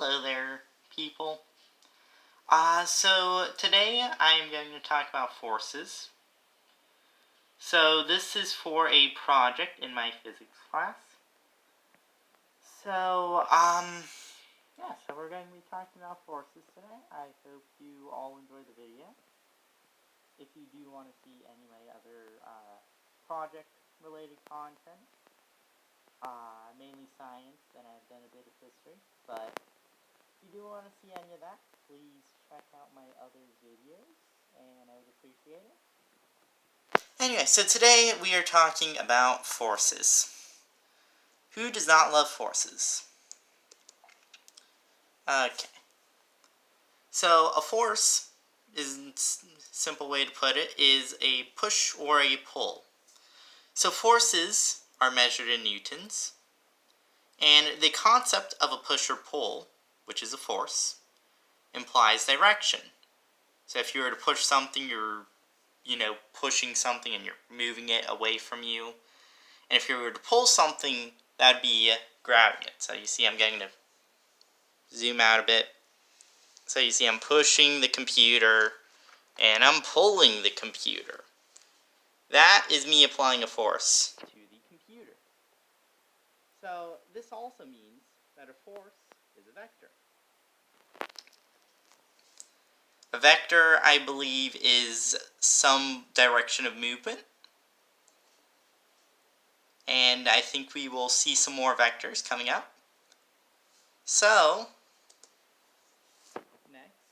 Hello there, people. So today I'm going to talk about forces. So this is for a project in my physics class. So, so we're going to be talking about forces today. I hope you all enjoy the video. If you do want to see any of my other project-related content, mainly science, and I've done a bit of history, but if you do want to see any of that, please check out my other videos, and I would appreciate it. Anyway, so today we are talking about forces. Who does not love forces? Okay. So a force, is a simple way to put it, is a push or a pull. So forces are measured in newtons, and the concept of a push or pull, which is a force, implies direction. So if you were to push something, you're pushing something and you're moving it away from you. And if you were to pull something, that would be grabbing it. So you see I'm going to zoom out a bit. So you see I'm pushing the computer and I'm pulling the computer. That is me applying a force to the computer. So this also means that a force is a vector. A vector, I believe, is some direction of movement. And I think we will see some more vectors coming up. So, next,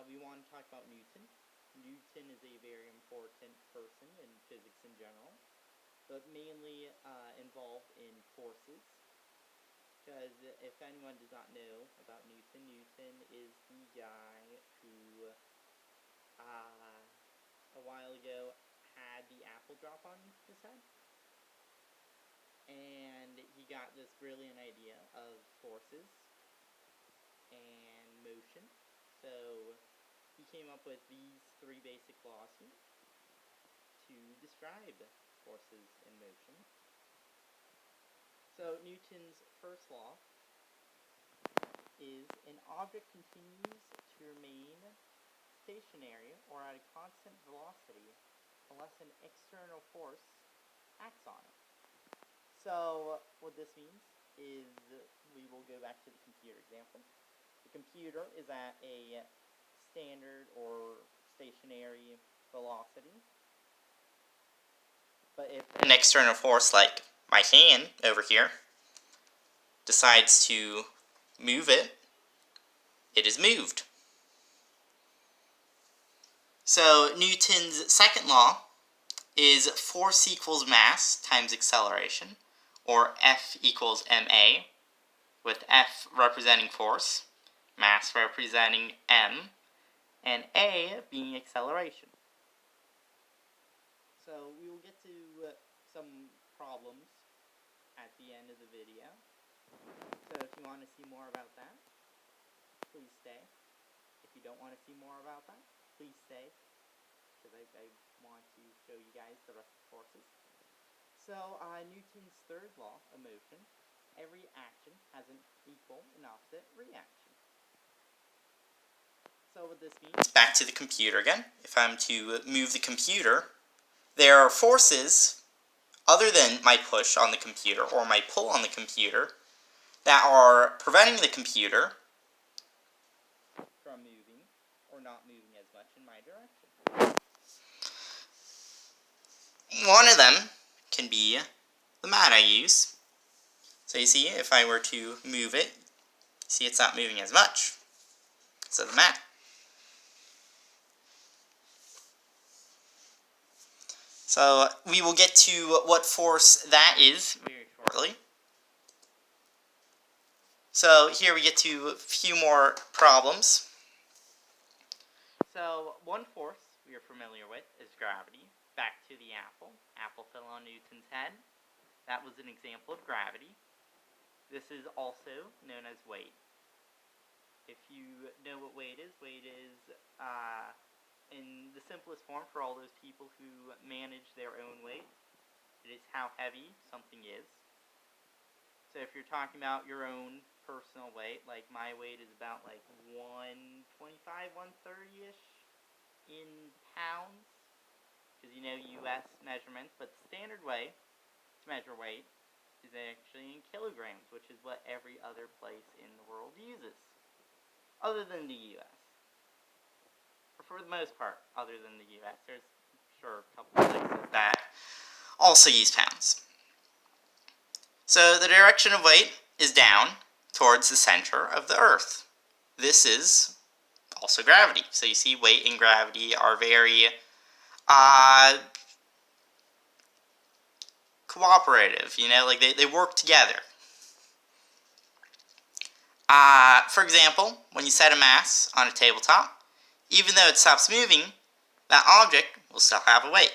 we want to talk about Newton. Newton is a very important person in physics in general, but mainly involved in forces. Because if anyone does not know about Newton, Newton is the guy who, a while ago, had the apple drop on his head. And he got this brilliant idea of forces and motion. So he came up with these three basic laws here to describe forces in motion. So Newton's first law is an object continues to remain stationary or at a constant velocity unless an external force acts on it. So what this means is we will go back to the computer example. The computer is at a standard or stationary velocity. But if an external force, like my hand over here, decides to move it, it is moved. So Newton's second law is force equals mass times acceleration, or F equals ma, with F representing force, mass representing m, and a being acceleration. So we will get to some problems at the end of the video. So if you want to see more about that, please stay. If you don't want to see more about that, please stay, because I want to show you guys the rest of the forces. So Newton's third law of motion, every action has an equal and opposite reaction. So what this means, back to the computer again. If I'm to move the computer, there are forces other than my push on the computer or my pull on the computer that are preventing the computer from moving or not moving as much in my direction. One of them can be the mat I use. So you see, if I were to move it, see it's not moving as much. So the mat. So we will get to what force that is very shortly. So here we get to a few more problems. So one force we are familiar with is gravity. Back to the apple. Apple fell on Newton's head. That was an example of gravity. This is also known as weight. If you know what weight is in the simplest form for all those people who manage their own weight, it is how heavy something is. So if you're talking about your own personal weight, like my weight is about like 125, 130-ish in pounds, because you know U.S. measurements, but the standard way to measure weight is actually in kilograms, which is what every other place in the world uses, other than the U.S. Or for the most part, other than the U.S. There's, sure, a couple of places that also use pounds. So the direction of weight is down towards the center of the Earth. This is also gravity. So you see weight and gravity are very cooperative, you know, like they work together. For example, when you set a mass on a tabletop, even though it stops moving, that object will still have a weight.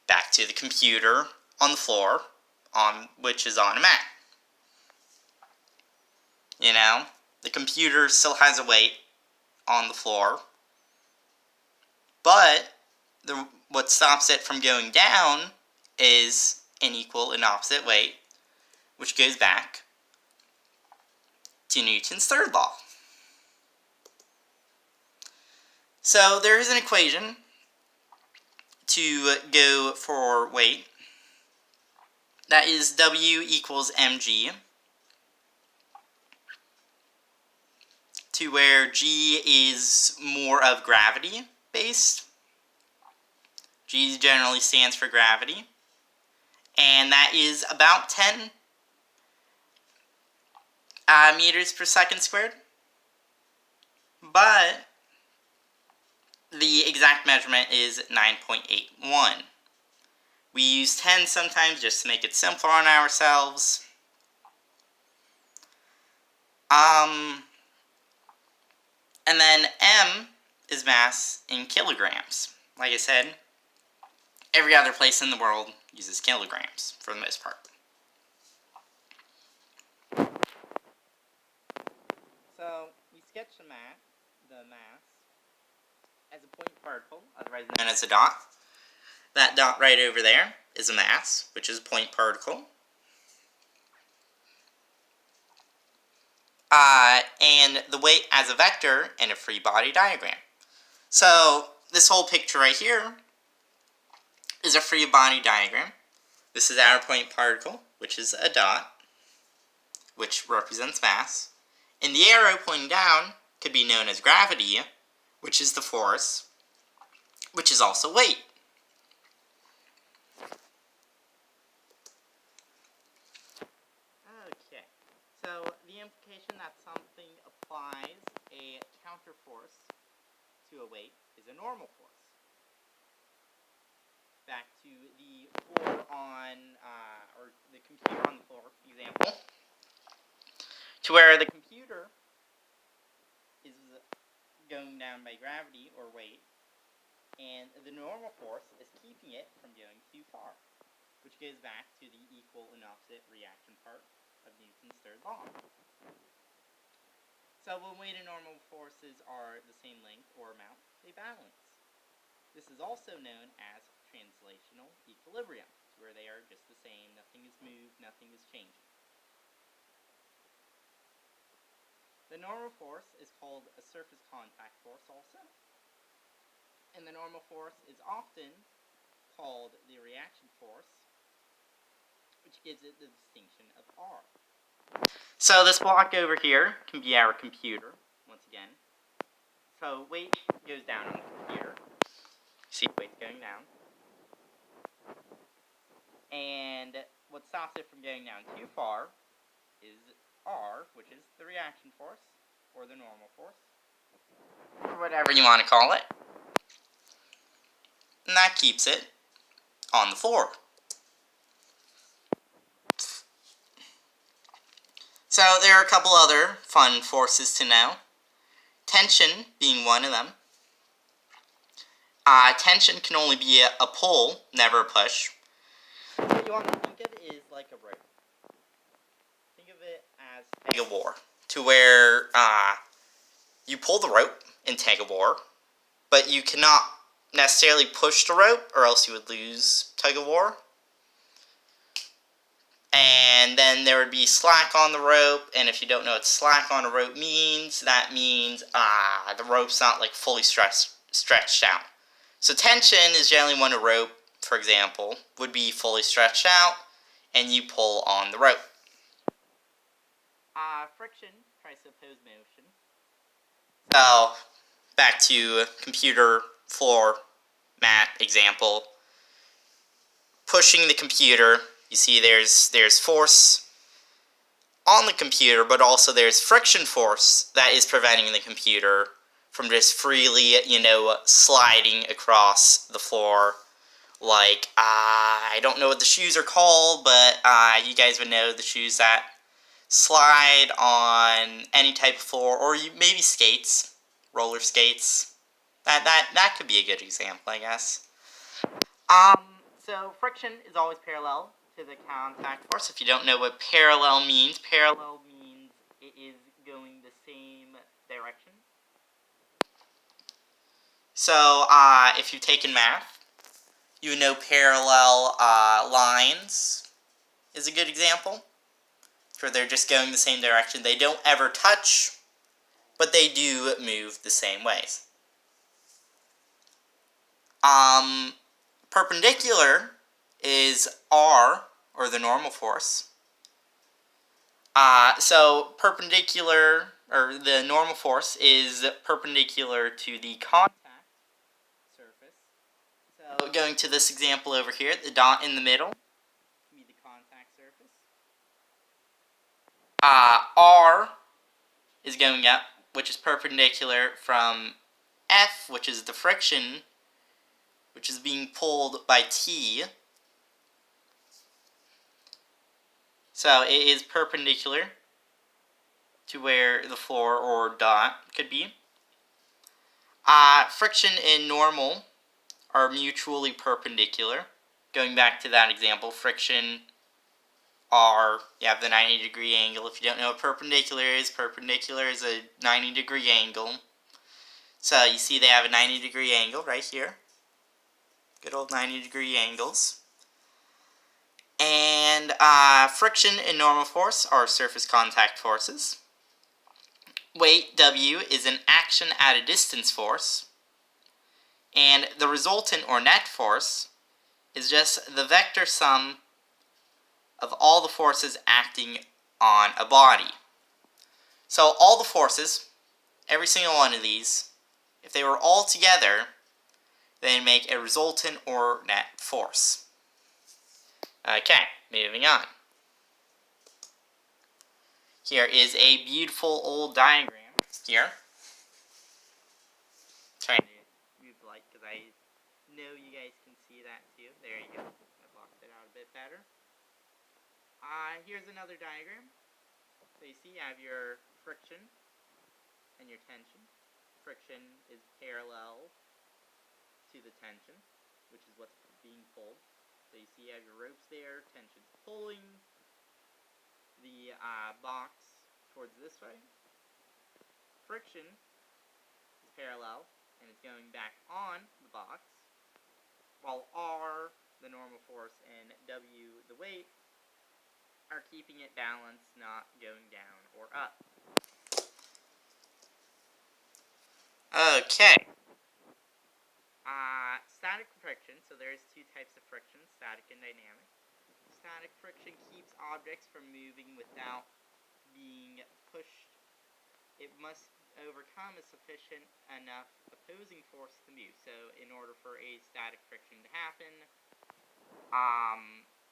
Back to the computer on the floor, which is on a mat. You know, the computer still has a weight on the floor, but what stops it from going down is an equal and opposite weight, which goes back to Newton's third law. So there is an equation to go for weight. That is W equals mg, to where g is more of gravity based. G generally stands for gravity, and that is about 10 meters per second squared. But the exact measurement is 9.81. We use 10 sometimes just to make it simpler on ourselves. And then M is mass in kilograms. Like I said, every other place in the world uses kilograms for the most part. So you sketch the mass as a point particle, otherwise known as a dot. That dot right over there is a mass, which is a point particle. And the weight as a vector in a free body diagram. So this whole picture right here is a free body diagram. This is our point particle, which is a dot, which represents mass. And the arrow pointing down could be known as gravity, which is the force, which is also weight. Okay, so the implication that something applies a counterforce to a weight is a normal force. Back to the floor or the computer on the floor example, to where the computer is going down by gravity or weight, and the normal force is keeping it from going too far, which goes back to the equal and opposite reaction part of Newton's third law. So when weight and normal forces are the same length or amount, they balance. This is also known as translational equilibrium, where they are just the same, nothing is moved, nothing is changing. The normal force is called a surface contact force also, and the normal force is often called the reaction force, which gives it the distinction of R. So this block over here can be our computer, once again. So weight goes down on the computer. See, weight's going down. And what stops it from going down too far is R, which is the reaction force, or the normal force, or whatever you want to call it. And that keeps it on the floor. So there are a couple other fun forces to know. Tension being one of them. Tension can only be a pull, never a push. What you want to think of is like a rope. Think of it as tug of war, to where you pull the rope in tug of war, but you cannot necessarily push the rope, or else you would lose tug of war. And then there would be slack on the rope, and if you don't know what slack on a rope means, that means the rope's not like fully stretched out. So tension is generally when a rope, for example, would be fully stretched out, and you pull on the rope. Friction tries to oppose motion. So, back to computer floor mat example. Pushing the computer, you see there's force on the computer, but also there's friction force that is preventing the computer from just freely, sliding across the floor. Like, I don't know what the shoes are called, but you guys would know the shoes that slide on any type of floor, or maybe skates, roller skates. That could be a good example, I guess. So friction is always parallel to the contact force. If you don't know what parallel means it is going the same direction. So, if you've taken math, you would know parallel lines is a good example. For they're just going the same direction. They don't ever touch, but they do move the same ways. Perpendicular is R, or the normal force. So perpendicular, or the normal force, is perpendicular to the contact surface. So going to this example over here, the dot in the middle can be the contact surface. R is going up, which is perpendicular from F, which is the friction, which is being pulled by T. So it is perpendicular to where the floor or dot could be. Friction and normal are mutually perpendicular. Going back to that example, friction you have the 90-degree angle. If you don't know what perpendicular is a 90-degree angle. So you see they have a 90-degree angle right here. Good old 90-degree angles. And friction and normal force are surface contact forces. Weight, W, is an action at a distance force. And the resultant or net force is just the vector sum of all the forces acting on a body. So all the forces, every single one of these, if they were all together, then make a resultant or net force. Okay, moving on. Here is a beautiful old diagram here. Trying to move the light because I know you guys can see that too. There you go. I blocked it out a bit better. Here's another diagram. So you see you have your friction and your tension. Friction is parallel to the tension, which is what's being pulled. So you see you have your ropes there, tension's pulling the box towards this way. Friction is parallel, and it's going back on the box, while R, the normal force, and W, the weight, are keeping it balanced, not going down or up. Okay. Static friction, so there's two types of friction, static and dynamic. Static friction keeps objects from moving without being pushed. It must overcome a sufficient enough opposing force to move. So in order for a static friction to happen,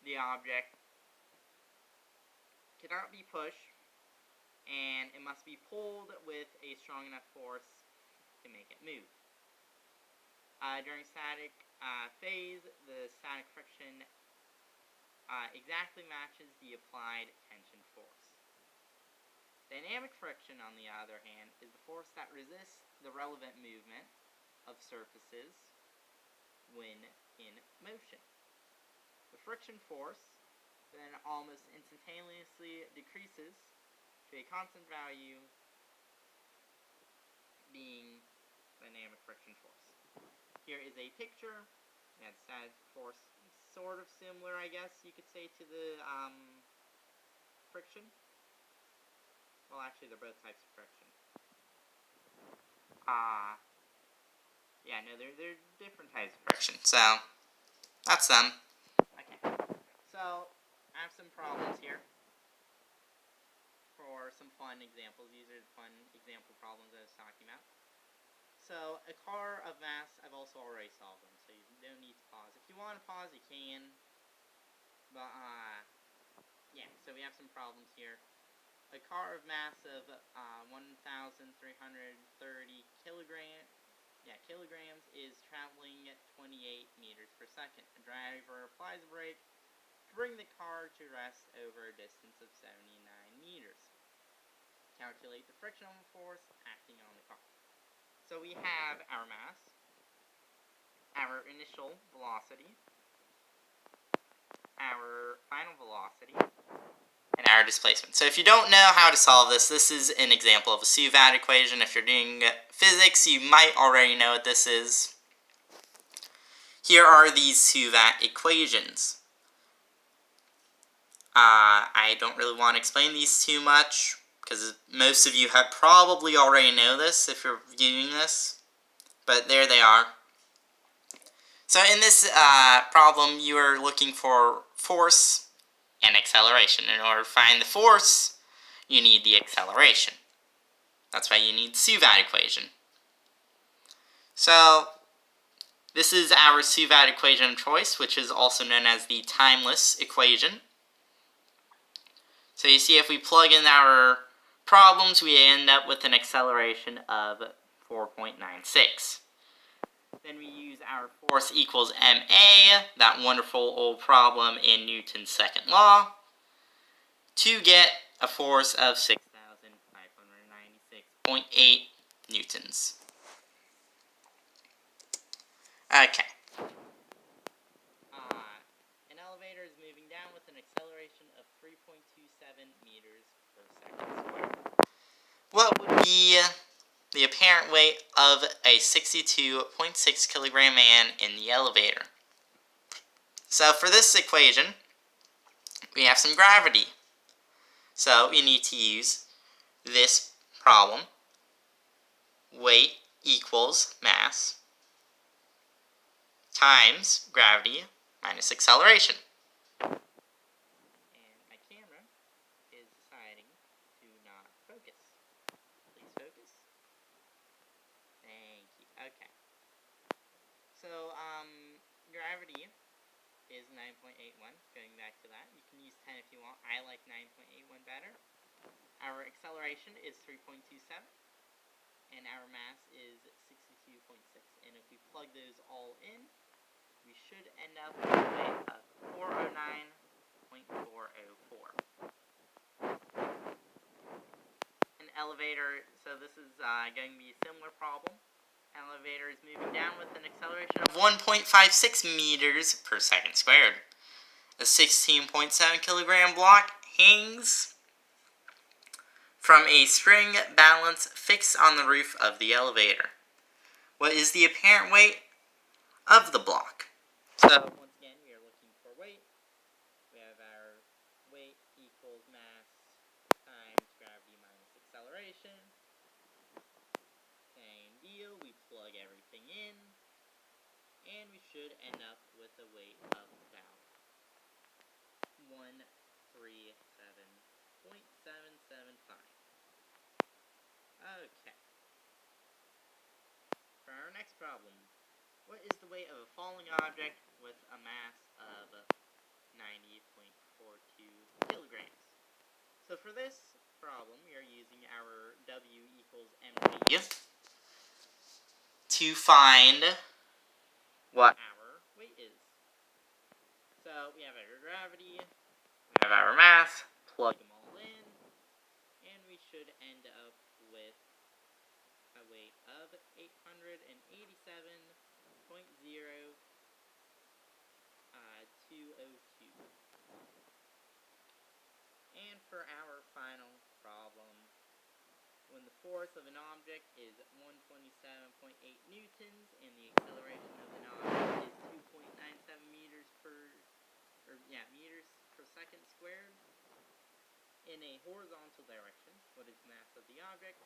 the object cannot be pushed, and it must be pulled with a strong enough force to make it move. During static phase, the static friction exactly matches the applied tension force. Dynamic friction, on the other hand, is the force that resists the relevant movement of surfaces when in motion. The friction force then almost instantaneously decreases to a constant value, being dynamic friction force. Here is a picture. That static force, sort of similar, I guess you could say, to the friction. Well, actually, they're both types of friction. Yeah, no, they're different types of friction. So, that's them. Okay. So, I have some problems here for some fun examples. These are the fun example problems I was talking about. So, a car of mass, I've also already solved them, so you don't need to pause. If you want to pause, you can. But, yeah, so we have some problems here. A car of mass of 1,330 kilograms is traveling at 28 meters per second. The driver applies a brake to bring the car to rest over a distance of 79 meters. Calculate the frictional force acting on the car. So we have our mass, our initial velocity, our final velocity, and our displacement. So if you don't know how to solve this, this is an example of a SUVAT equation. If you're doing physics, you might already know what this is. Here are these SUVAT equations. I don't really want to explain these too much, because most of you have probably already know this if you're viewing this. But there they are. So in this problem, you are looking for force and acceleration. In order to find the force, you need the acceleration. That's why you need the SUVAT equation. So this is our SUVAT equation of choice, which is also known as the timeless equation. So you see, if we plug in our problems, we end up with an acceleration of 4.96. Then we use our force equals ma, that wonderful old problem in Newton's second law, to get a force of 6,596.8 newtons. Okay. An elevator is moving down with an acceleration of 3.27 meters per second squared. What would be the apparent weight of a 62.6 kilogram man in the elevator? So for this equation, we have some gravity. So you need to use this problem. Weight equals mass times gravity minus acceleration. And my camera is deciding to not focus. Please focus. Thank you. Okay. So, gravity is 9.81. Going back to that, you can use 10 if you want. I like 9.81 better. Our acceleration is 3.27. And our mass is 62.6. And if we plug those all in, we should end up with a weight of 409.404. An elevator, so this is going to be a similar problem. An elevator is moving down with an acceleration of 1.56 meters per second squared. A 16.7 kilogram block hangs from a string balance fixed on the roof of the elevator. What is the apparent weight of the block? So, once again, we are looking for weight. We have our weight equals mass times gravity minus acceleration. Same deal, we plug everything in, and we should end up with a weight of about 137.775. Okay. For our next problem, what is the weight of a falling object with a mass of 90.42 kilograms? So for this problem, we are using our W equals mg to find what our weight is. So we have our gravity, we have our mass, plug them all in, and we should end up with a weight of 887.0202. And for our final problem, when the force of an object is 127.8 newtons and the acceleration of an object is 2.97 meters per second squared, in a horizontal direction. What is the mass of the object?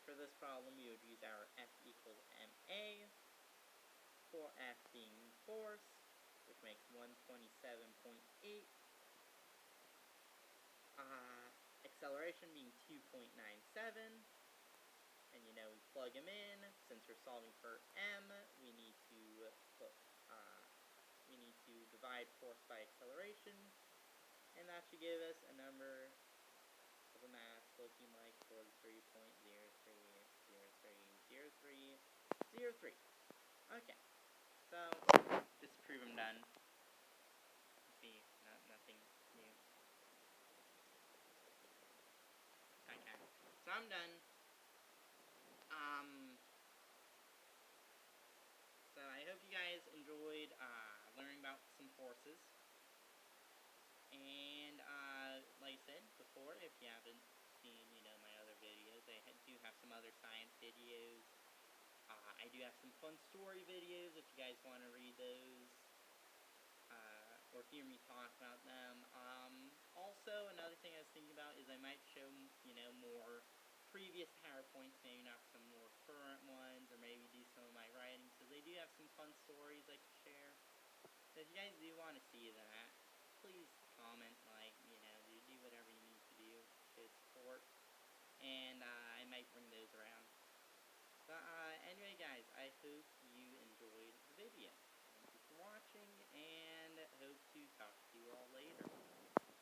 For this problem, we would use our F equals ma, for F being force, which makes 127.8. Acceleration being 2.97. And we plug them in. Since we're solving for m, we need to divide force by acceleration, and that should give us a number of a mass looking like 43.03030303. Okay, so just to prove I'm done. Let's see, nothing new. Okay, so I'm done. So I hope you guys enjoyed learning about some forces. And like I said before, if you haven't seen my other videos, I do have some other science videos. I do have some fun story videos if you guys want to read those or hear me talk about them. Also, another thing I was thinking about is I might show more previous PowerPoints, maybe not some more current ones, or maybe do some of my writing, so they do have some fun stories I can share. So if you guys do want to see that, please comment, do whatever you need to do to support, and I might bring those around. But anyway, guys, I hope you enjoyed the video. Thank you for watching, and hope to talk to you all later.